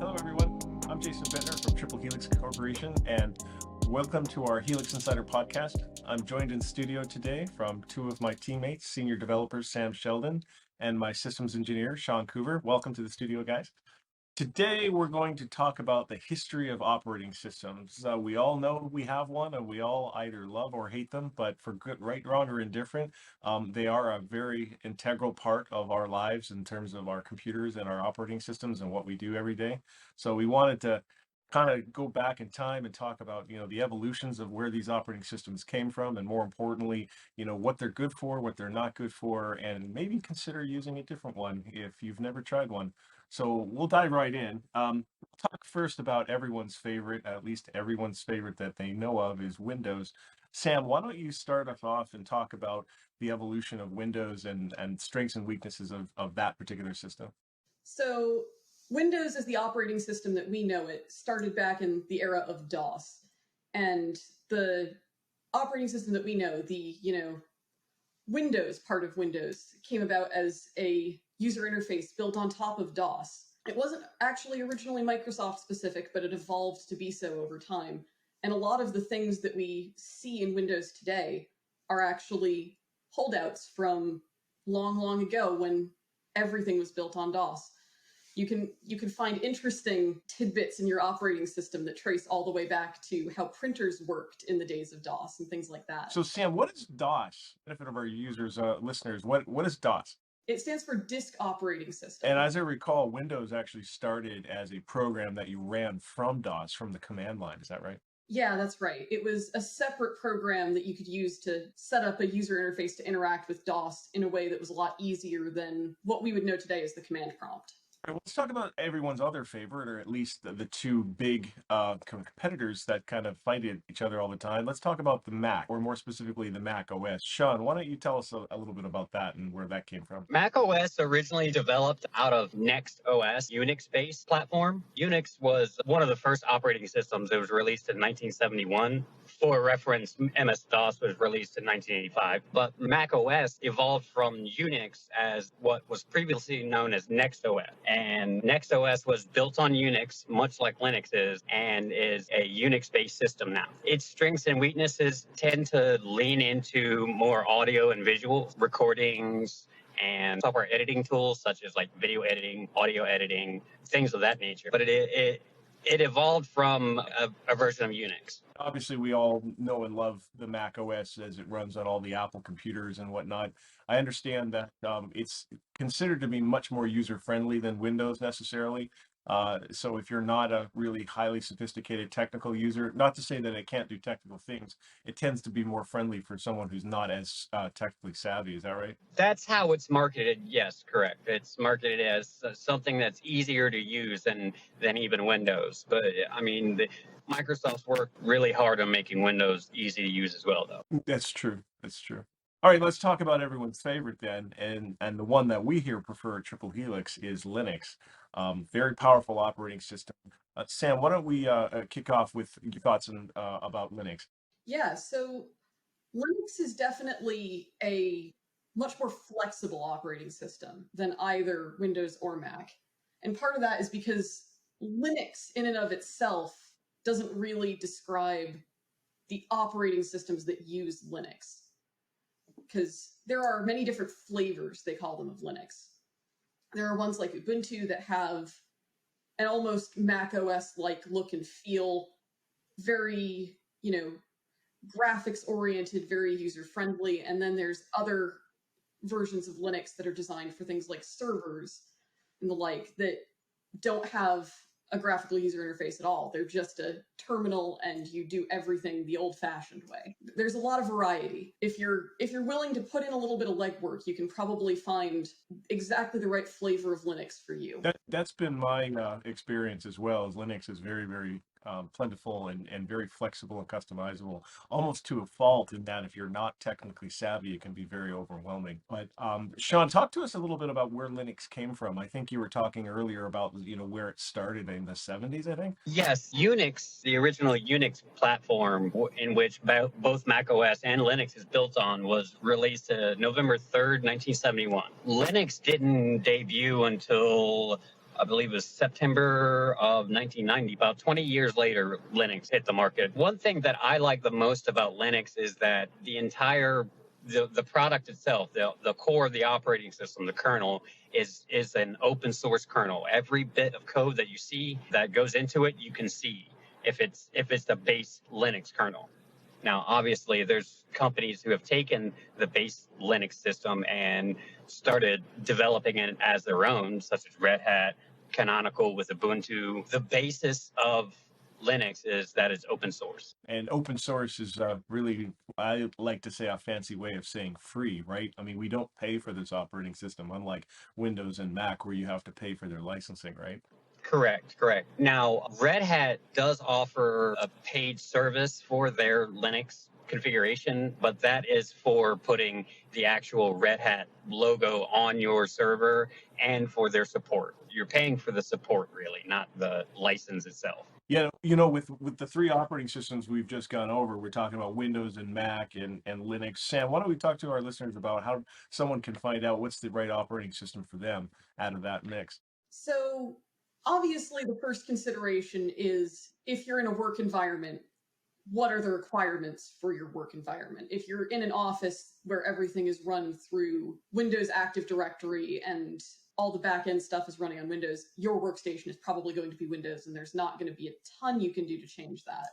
Hello, everyone. I'm Jason Bittner from Triple Helix Corporation, and welcome to our Helix Insider podcast. I'm joined in studio today from two of my teammates, senior developers Sam Sheldon and my systems engineer Sean Coover. Welcome to the studio, guys. Today, we're going to talk about the history of operating systems. We all know we have one, and we all either love or hate them, but for good, right, wrong, or indifferent, they are a very integral part of our lives in terms of our computers and our operating systems and what we do every day. So we wanted to kind of go back in time and talk about, the evolutions of where these operating systems came from, and more importantly, what they're good for, what they're not good for, and maybe consider using a different one if you've never tried one. So we'll dive right in. Talk first about everyone's favorite, at least everyone's favorite that they know of, is Windows. Sam, why don't you start us off and talk about the evolution of Windows and strengths and weaknesses of that particular system? So Windows as the operating system that we know it started back in the era of DOS. And the operating system that we know, the, Windows part of Windows, came about as a user interface built on top of DOS. It wasn't actually originally Microsoft specific, but it evolved to be so over time. And a lot of the things that we see in Windows today are actually holdouts from long, long ago when everything was built on DOS. You can find interesting tidbits in your operating system that trace all the way back to how printers worked in the days of DOS and things like that. So Sam, what is DOS? Benefit of our users, listeners, what is DOS? It stands for Disk Operating System. And as I recall, Windows actually started as a program that you ran from DOS, from the command line. Is that right? Yeah, that's right. It was a separate program that you could use to set up a user interface to interact with DOS in a way that was a lot easier than what we would know today as the command prompt. All right, let's talk about everyone's other favorite, or at least the two big competitors that kind of fight each other all the time. Let's talk about the Mac, or more specifically, the Mac OS. Sean, why don't you tell us a little bit about that and where that came from? Mac OS originally developed out of Next OS, Unix-based platform. Unix was one of the first operating systems. It was released in 1971. For reference, MS-DOS was released in 1985. But Mac OS evolved from Unix as what was previously known as Next OS. And Next OS was built on Unix, much like Linux is, and is a Unix-based system now. Its strengths and weaknesses tend to lean into more audio and visual recordings and software editing tools, such as like video editing, audio editing, things of that nature. But it evolved from a version of Unix. Obviously, we all know and love the Mac OS as it runs on all the Apple computers and whatnot. I understand that it's considered to be much more user-friendly than Windows necessarily. So if you're not a really highly sophisticated technical user, not to say that it can't do technical things, it tends to be more friendly for someone who's not as technically savvy. Is that right? That's how it's marketed. Yes, correct. It's marketed as something that's easier to use than even Windows. But I mean, Microsoft's worked really hard on making Windows easy to use as well, though. That's true. That's true. All right, let's talk about everyone's favorite then, and the one that we here prefer at Triple Helix is Linux. Very powerful operating system. Sam, why don't we kick off with your thoughts about Linux? Yeah, so Linux is definitely a much more flexible operating system than either Windows or Mac. And part of that is because Linux in and of itself doesn't really describe the operating systems that use Linux, because there are many different flavors, they call them, of Linux. There are ones like Ubuntu that have an almost Mac OS-like look and feel, very, graphics-oriented, very user-friendly. And then there's other versions of Linux that are designed for things like servers and the like that don't have a graphical user interface at all. They're just a terminal, and you do everything the old-fashioned way. There's a lot of variety. If you're willing to put in a little bit of legwork, you can probably find exactly the right flavor of Linux for you. That's been my experience as well. As Linux is very, very plentiful and very flexible and customizable, almost to a fault, in that if you're not technically savvy, it can be very overwhelming. But Sean, talk to us a little bit about where Linux came from. I think you were talking earlier about where it started in the 70s, I think. Yes, Unix, the original Unix platform in which both Mac OS and Linux is built on, was released November 3rd, 1971. Linux didn't debut until I believe it was September of 1990. About 20 years later, Linux hit the market. One thing that I like the most about Linux is that the product itself, the core of the operating system, the kernel, is an open source kernel. Every bit of code that you see that goes into it, you can see if it's the base Linux kernel. Now, obviously, there's companies who have taken the base Linux system and started developing it as their own, such as Red Hat, Canonical with Ubuntu. The basis of Linux is that it's open source. And open source is really, I like to say, a fancy way of saying free, right? I mean, we don't pay for this operating system, unlike Windows and Mac, where you have to pay for their licensing, right? Correct. Now, Red Hat does offer a paid service for their Linux configuration, but that is for putting the actual Red Hat logo on your server and for their support. You're paying for the support, really, not the license itself. Yeah, with the three operating systems we've just gone over, we're talking about Windows and Mac and Linux. Sam, why don't we talk to our listeners about how someone can find out what's the right operating system for them out of that mix? So obviously the first consideration is if you're in a work environment, what are the requirements for your work environment? If you're in an office where everything is run through Windows Active Directory and all the back-end stuff is running on Windows, your workstation is probably going to be Windows, and there's not going to be a ton you can do to change that.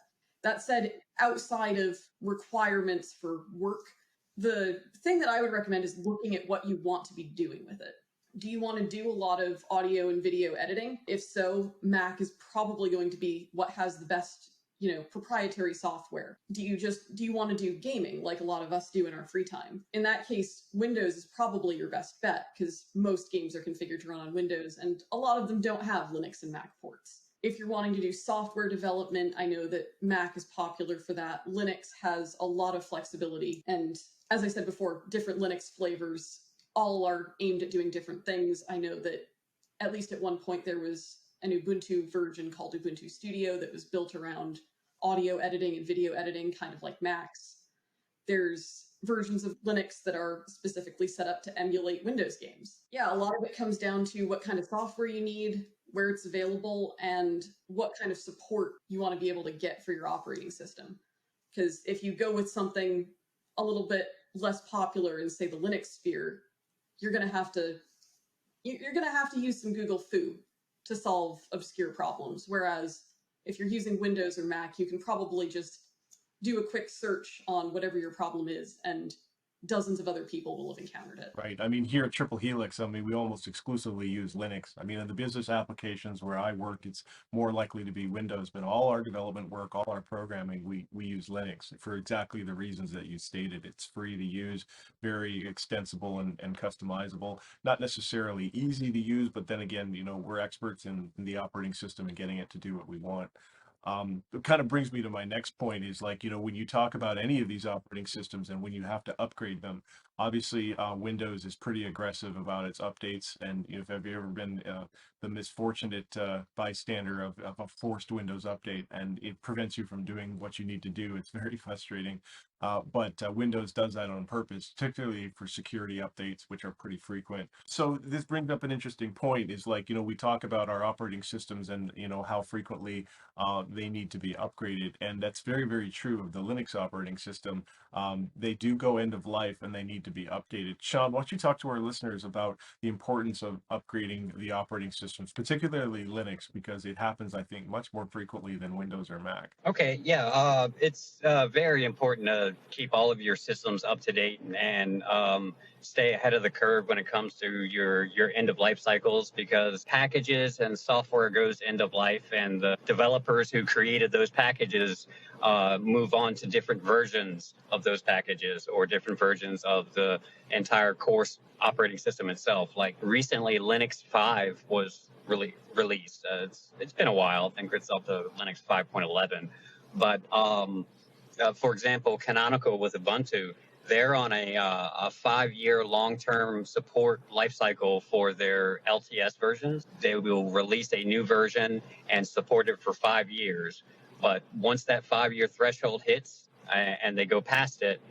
That said, outside of requirements for work, the thing that I would recommend is looking at what you want to be doing with it. Do you want to do a lot of audio and video editing? If so, Mac is probably going to be what has the best proprietary software. Do you want to do gaming like a lot of us do in our free time? In that case, Windows is probably your best bet because most games are configured to run on Windows and a lot of them don't have Linux and Mac ports. If you're wanting to do software development, I know that Mac is popular for that. Linux has a lot of flexibility, and as I said before, different Linux flavors all are aimed at doing different things. I know that at least at one point there was an Ubuntu version called Ubuntu Studio that was built around audio editing and video editing, kind of like Mac's. There's versions of Linux that are specifically set up to emulate Windows games. Yeah, a lot of it comes down to what kind of software you need, where it's available, and what kind of support you want to be able to get for your operating system. Because if you go with something a little bit less popular in, say, the Linux sphere, you're going to have to use some Google foo to solve obscure problems. Whereas if you're using Windows or Mac, you can probably just do a quick search on whatever your problem is, and dozens of other people will have encountered it. Right. I mean, here at Triple Helix, I mean, we almost exclusively use Linux. I mean, in the business applications where I work, it's more likely to be Windows, but all our development work, all our programming, we use Linux for exactly the reasons that you stated. It's free to use, very extensible and customizable, not necessarily easy to use, but then again, we're experts in the operating system and getting it to do what we want. It kind of brings me to my next point is when you talk about any of these operating systems and when you have to upgrade them, obviously Windows is pretty aggressive about its updates. And if have you ever been the misfortunate bystander of a forced Windows update and it prevents you from doing what you need to do, it's very frustrating. But Windows does that on purpose, particularly for security updates, which are pretty frequent. So this brings up an interesting point is we talk about our operating systems and, how frequently they need to be upgraded. And that's very, very true of the Linux operating system. They do go end of life and they need to be updated. Sean, why don't you talk to our listeners about the importance of upgrading the operating systems, particularly Linux, because it happens, I think, much more frequently than Windows or Mac. Okay, yeah, it's very important to keep all of your systems up to date and stay ahead of the curve when it comes to your end of life cycles, because packages and software goes end of life, and the developers who created those packages move on to different versions of those packages or different versions of the entire core operating system itself. Like recently, Linux 5 was released. It's been a while. I think it's up to Linux 5.11. But for example, Canonical with Ubuntu, they're on a 5-year long-term support lifecycle for their LTS versions. They will release a new version and support it for 5 years. But once that 5-year threshold hits and they go past it,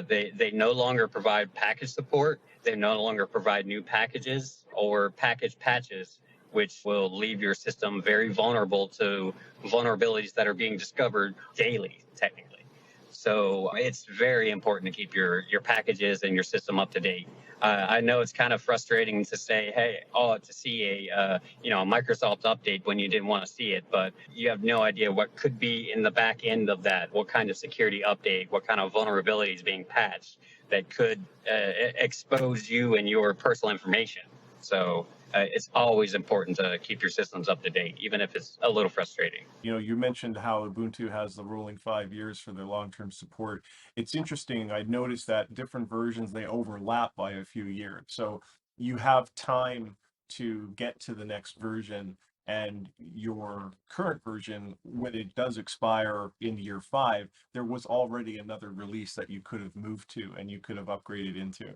they no longer provide package support. They no longer provide new packages or package patches which will leave your system very vulnerable to vulnerabilities that are being discovered daily, technically. So it's very important to keep your packages and your system up to date. I know it's kind of frustrating to say, hey, to see a a Microsoft update when you didn't want to see it, but you have no idea what could be in the back end of that, what kind of security update, what kind of vulnerabilities being patched that could expose you and your personal information. So it's always important to keep your systems up to date, even if it's a little frustrating. You know, you mentioned how Ubuntu has the rolling 5 years for their long-term support. It's interesting. I noticed that different versions, they overlap by a few years. So you have time to get to the next version, and your current version, when it does expire in year 5, there was already another release that you could have moved to and you could have upgraded into.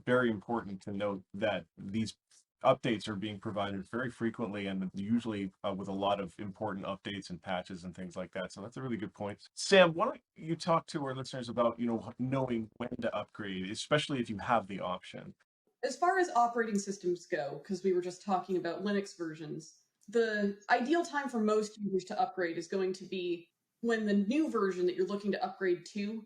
Very important to note that these updates are being provided very frequently and usually with a lot of important updates and patches and things like that. So that's a really good point. Sam, why don't you talk to our listeners about, knowing when to upgrade, especially if you have the option? As far as operating systems go, because we were just talking about Linux versions, the ideal time for most users to upgrade is going to be when the new version that you're looking to upgrade to,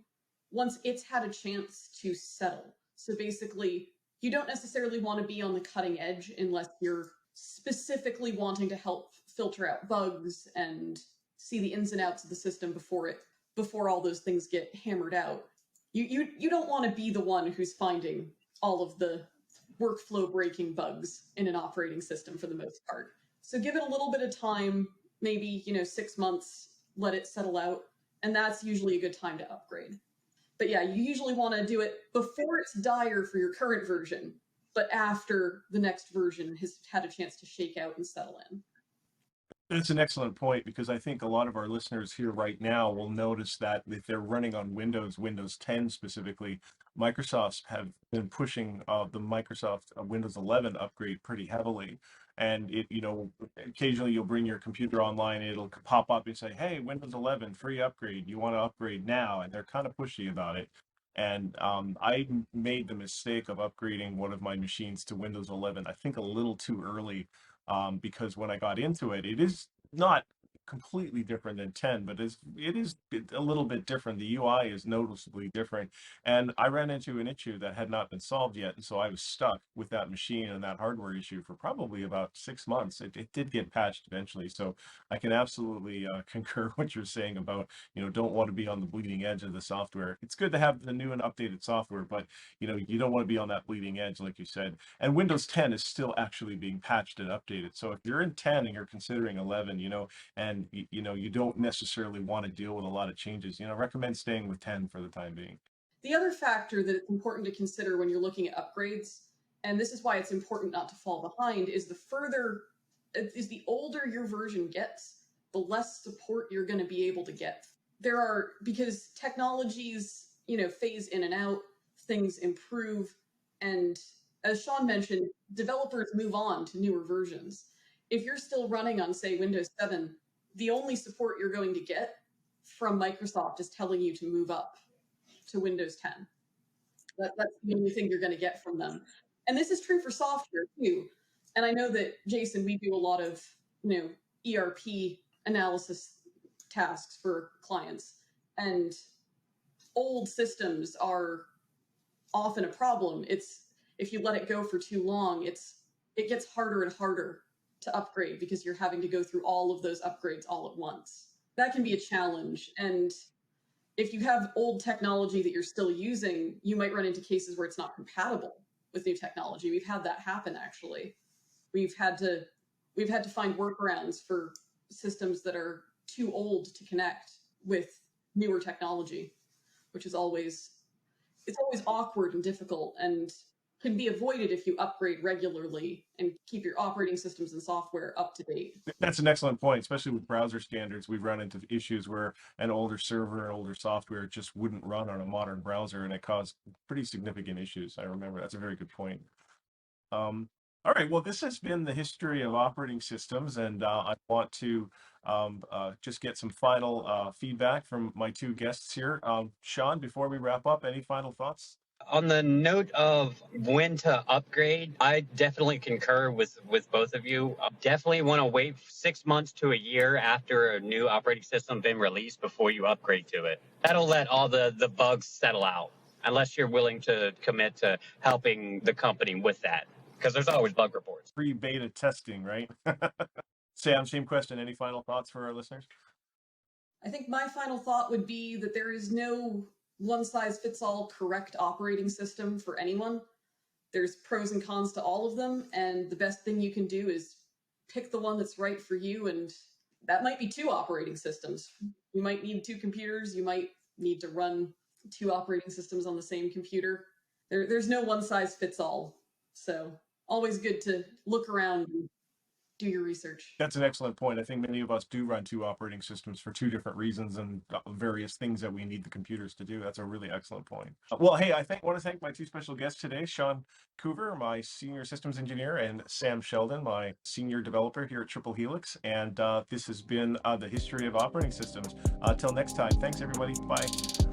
once it's had a chance to settle. So basically, you don't necessarily want to be on the cutting edge unless you're specifically wanting to help filter out bugs and see the ins and outs of the system before all those things get hammered out. You don't want to be the one who's finding all of the workflow breaking bugs in an operating system for the most part. So give it a little bit of time, maybe 6 months, let it settle out, and that's usually a good time to upgrade. But yeah, you usually want to do it before it's dire for your current version, but after the next version has had a chance to shake out and settle in. That's an excellent point, because I think a lot of our listeners here right now will notice that if they're running on Windows 10 specifically, Microsoft have been pushing the Microsoft Windows 11 upgrade pretty heavily. And occasionally you'll bring your computer online, it'll pop up and say, hey, Windows 11 free upgrade. You want to upgrade now? And they're kind of pushy about it. And I made the mistake of upgrading one of my machines to Windows 11, I think a little too early, because when I got into it, it is not completely different than 10, but it is a little bit different. The UI is noticeably different, and I ran into an issue that had not been solved yet, and so I was stuck with that machine and that hardware issue for probably about 6 months. It did get patched eventually, so I can absolutely concur what you're saying about don't want to be on the bleeding edge of the software. It's good to have the new and updated software, but you don't want to be on that bleeding edge, like you said. And Windows 10 is still actually being patched and updated. So if you're in 10 and you're considering 11, and you don't necessarily want to deal with a lot of changes, recommend staying with 10 for the time being. The other factor that it's important to consider when you're looking at upgrades, and this is why it's important not to fall behind, is the older your version gets, the less support you're going to be able to get. Because technologies, phase in and out, things improve, and as Sean mentioned, developers move on to newer versions. If you're still running on, say, Windows 7, the only support you're going to get from Microsoft is telling you to move up to Windows 10. That's the only thing you're going to get from them. And this is true for software too. And I know that, Jason, we do a lot of ERP analysis tasks for clients, and old systems are often a problem. If you let it go for too long, it gets harder and harder to upgrade because you're having to go through all of those upgrades all at once. That can be a challenge. And if you have old technology that you're still using, you might run into cases where it's not compatible with new technology. We've had that happen, actually. We've had to find workarounds for systems that are too old to connect with newer technology, which is always awkward and difficult, and can be avoided if you upgrade regularly and keep your operating systems and software up to date. That's an excellent point, especially with browser standards. We've run into issues where an older server and older software just wouldn't run on a modern browser, and it caused pretty significant issues. I remember. That's a very good point. All right, well, this has been the history of operating systems, and I want to just get some final feedback from my two guests here. Sean, before we wrap up, any final thoughts? On the note of when to upgrade, I definitely concur with both of you. Definitely want to wait 6 months to a year after a new operating system been released before you upgrade to it. That'll let all the bugs settle out, unless you're willing to commit to helping the company with that, because there's always bug reports. Pre-beta testing, right? Sam, same question. Any final thoughts for our listeners? I think my final thought would be that there is no one-size-fits-all correct operating system for anyone. There's pros and cons to all of them, and the best thing you can do is pick the one that's right for you, and that might be two operating systems. You might need two computers, you might need to run two operating systems on the same computer. There's no one-size-fits-all, so always good to look around and do your research. That's an excellent point. I think many of us do run two operating systems for two different reasons and various things that we need the computers to do. That's a really excellent point. Well, hey, I want to thank my two special guests today, Sean Coover, my senior systems engineer, and Sam Sheldon, my senior developer here at Triple Helix. And this has been the history of operating systems. Till next time, thanks everybody. Bye.